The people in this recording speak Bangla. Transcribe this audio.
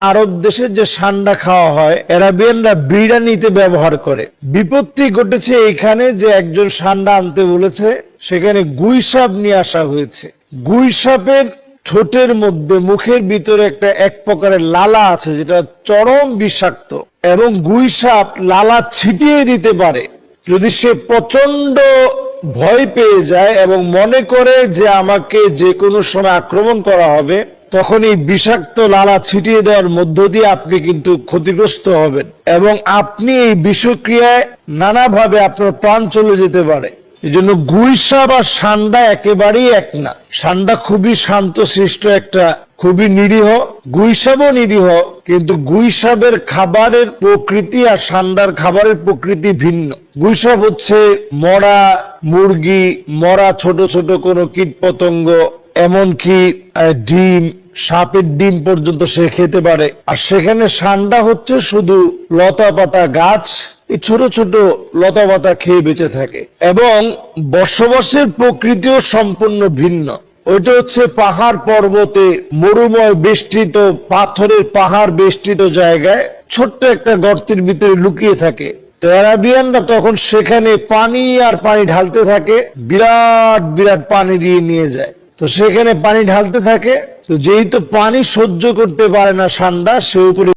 আরব দেশে যে ষান্ডা খাওয়া হয় আরাবিয়ানরা বিরিয়ানিতে ব্যবহার করে। বিপত্তি ঘটেছে এখানে যে একজন ষান্ডা আনতে বলেছে, সেখানে গুই সাপ নিয়ে আসা হয়েছে। গুই সাপের ঠোঁটের মধ্যে মুখের ভিতরে এক প্রকারের লালা আছে যেটা চরম বিষাক্ত, এবং গুই সাপ লালা ছিটিয়ে দিতে পারে। যদি সে প্রচন্ড ভয় পেয়ে যায় এবং মনে করে যে আমাকে যে কোনো সময় আক্রমণ করা হবে, তখন এই বিষাক্ত লালা ছিটিয়ে দেওয়ার মধ্য দিয়ে আপনি কিন্তু ক্ষতিগ্রস্ত হবেন এবং আপনি এই বিষক্রিয়ায় নানাভাবে আপনার প্রাণ চলে যেতে পারে। এই জন্য গুই সাপ আর ষান্ডা একেবারেই এক না। ষান্ডা খুবই শান্তশিষ্ট খুবই নিরীহ, গুই সাপও নিরীহ, কিন্তু গুই সাপের খাবারের প্রকৃতি আর ষান্ডার খাবারের প্রকৃতি ভিন্ন। গুই সাপ হচ্ছে মরা মুরগি, মরা ছোট ছোট কোনো কীট পতঙ্গ, এমনকি ডিম, সাপের ডিম পর্যন্ত সে খেতে পারে। আর সেখানে ষান্ডা হচ্ছে শুধু লতা পাতা গাছ, এই ছোট ছোট লতা পাতা খেয়ে বেঁচে থাকে, এবং বসবাসের প্রকৃতিও সম্পূর্ণ ভিন্ন। ওইটা হচ্ছে পাহাড় পর্বতে, মরুময় বেষ্টিত, পাথরের পাহাড় বেষ্টিত জায়গায় ছোট্ট একটা গর্তের ভিতরে লুকিয়ে থাকে। তো আরাবিয়ানরা তখন সেখানে পানি আর পানি ঢালতে থাকে, বিরাট বিরাট পানি দিয়ে নিয়ে যায়। তো সেখানে পানি ঢালতে থাকে, তো যেহেতু পানি সহ্য করতে পারে না ষান্ডা, সে উপরে